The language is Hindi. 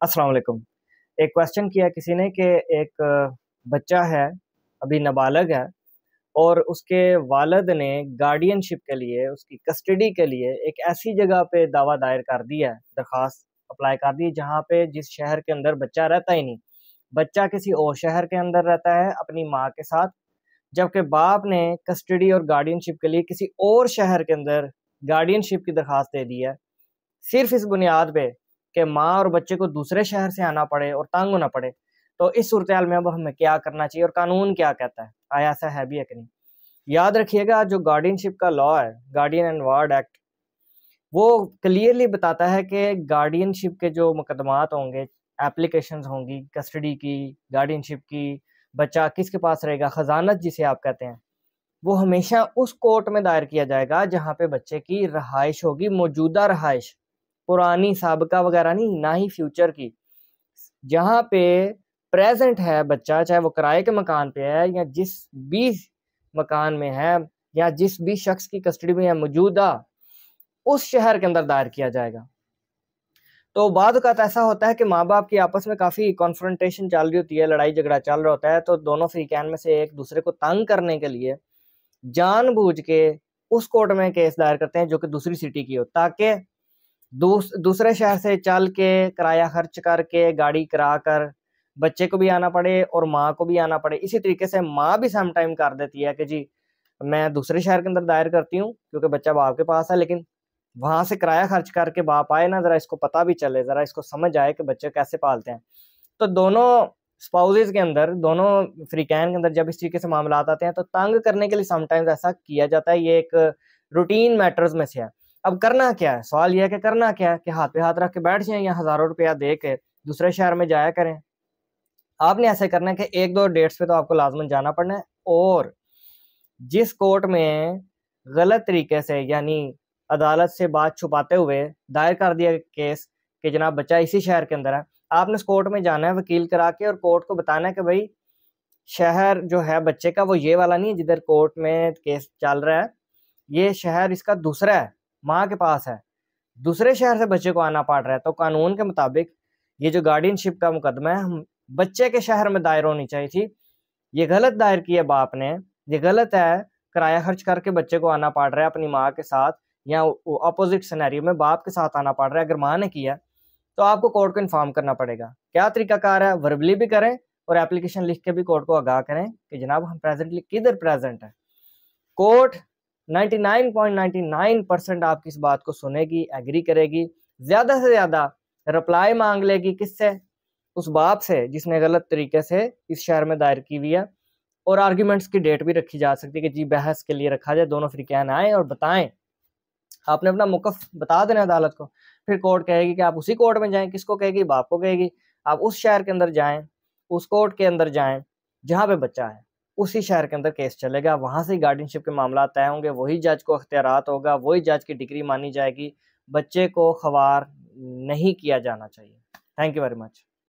अस्सलाम वालेकुम। एक क्वेश्चन किया किसी ने कि एक बच्चा है, अभी नाबालग है और उसके वालिद ने गार्डियनशिप के लिए, उसकी कस्टडी के लिए एक ऐसी जगह पे दावा दायर कर दिया है, दरख्वास्त अप्लाई कर दी जहाँ पे जिस शहर के अंदर बच्चा रहता ही नहीं। बच्चा किसी और शहर के अंदर रहता है अपनी माँ के साथ, जबकि बाप ने कस्टडी और गार्डियनशिप के लिए किसी और शहर के अंदर गार्डियनशिप की दरख्वास्त दे दी है। सिर्फ इस बुनियाद पे कि माँ और बच्चे को दूसरे शहर से आना पड़े और तंग होना पड़े। तो इस सूरत-ए-हाल में अब हमें क्या करना चाहिए और कानून क्या कहता है? आया ऐसा है भी या कि नहीं? याद रखिएगा, जो गार्डियनशिप का लॉ है, गार्डियन एंड वार्ड एक्ट, वो क्लियरली बताता है कि गार्डियनशिप के जो मुकदमात होंगे, एप्लीकेशंस होंगी कस्टडी की, गार्डियनशिप की, बच्चा किसके पास रहेगा, खजानत जिसे आप कहते हैं, वो हमेशा उस कोर्ट में दायर किया जाएगा जहाँ पे बच्चे की रहाइश होगी, मौजूदा रहाइश, पुरानी साबिका वगैरह नहीं, ना ही फ्यूचर की। जहाँ पे प्रेज़ेंट है बच्चा, चाहे वो किराए के मकान पे है या जिस भी मकान में है या जिस भी शख्स की कस्टडी में है मौजूदा, उस शहर के अंदर दायर किया जाएगा। तो बाद औक़ात ऐसा होता है कि माँ-बाप की आपस में काफ़ी कॉन्फ्रंटेशन चल रही होती है, लड़ाई-झगड़ा चल रहा होता है, तो दोनों फ़रीक़ैन में से एक दूसरे को तंग करने के लिए जानबूझ के उस कोर्ट में केस दायर करते हैं जो कि दूसरी सिटी की हो, ताकि दूसरे शहर से चल के, किराया खर्च करके, गाड़ी कराकर बच्चे को भी आना पड़े और माँ को भी आना पड़े। इसी तरीके से माँ भी सम टाइम कर देती है कि जी, मैं दूसरे शहर के अंदर दायर करती हूँ क्योंकि बच्चा बाप के पास है, लेकिन वहाँ से किराया खर्च करके बाप आए ना, ज़रा इसको पता भी चले, ज़रा इसको समझ आए कि बच्चे कैसे पालते हैं। तो दोनों स्पाउसेस के अंदर, दोनों फ़रीक़ैन के अंदर जब इस तरीके से मामलात आते हैं तो तंग करने के लिए समटाइम्स ऐसा किया जाता है। ये एक रूटीन मैटर्स में से है। अब करना क्या है? सवाल ये है कि करना क्या है? कि हाथ पे हाथ रख के बैठ जाएँ या हज़ारों रुपया दे के दूसरे शहर में जाया करें? आपने ऐसे करना है कि 1-2 डेट्स पे तो आपको लाज़िमन जाना पड़ना है, और जिस कोर्ट में गलत तरीके से, यानी अदालत से बात छुपाते हुए दायर कर दिया केस कि जनाब बच्चा इसी शहर के अंदर है, आपने उस कोर्ट में जाना है वकील करा के और कोर्ट को बताना है कि भई शहर जो है बच्चे का वो ये वाला नहीं है जिधर कोर्ट में केस चल रहा है, ये शहर इसका दूसरा है, माँ के पास है। दूसरे शहर से बच्चे को आना पड़ रहा है, तो कानून के मुताबिक ये जो गार्डियनशिप का मुकदमा है, हम बच्चे के शहर में दायर होनी चाहिए थी। ये गलत दायर की है बाप ने, ये गलत है, किराया खर्च करके बच्चे को आना पड़ रहा है अपनी माँ के साथ, या अपोज़िट सिनेरियो में बाप के साथ आना पड़ रहा है। अगर माँ ने किया, तो आपको कोर्ट को इन्फॉर्म करना पड़ेगा। क्या तरीकाकार है? वर्बली भी करें और एप्लीकेशन लिख के भी कोर्ट को आगाह करें कि जनाब हम प्रेज़ेंटली किधर प्रेज़ेंट हैं। कोर्ट 99.99% आपकी इस बात को सुनेगी, एग्री करेगी, ज़्यादा से ज़्यादा रिप्लाई माँग लेगी किससे? उस बाप से जिसने गलत तरीके से इस शहर में दायर की हुई है, और आर्ग्यूमेंट्स की डेट भी रखी जा सकती है कि जी बहस के लिए रखा जाए, दोनों फ़रीक़ैन आएँ और बताएँ। आपने अपना मौक़िफ़ बता देना अदालत को, फिर कोर्ट कहेगी कि आप उसी कोर्ट में जाएँ, किसको कहेगी? बाप को कहेगी। आप उस शहर के अंदर जाएँ, उस कोर्ट के अंदर जाएँ, जहाँ पे बच्चा है, उसी शहर के अंदर केस चलेगा, वहाँ से ही गार्डियनशिप के मामला तय होंगे, वही जज को इख्तियारात होगा, वही जज की डिग्री मानी जाएगी, बच्चे को ख़वार नहीं किया जाना चाहिए। Thank you very much.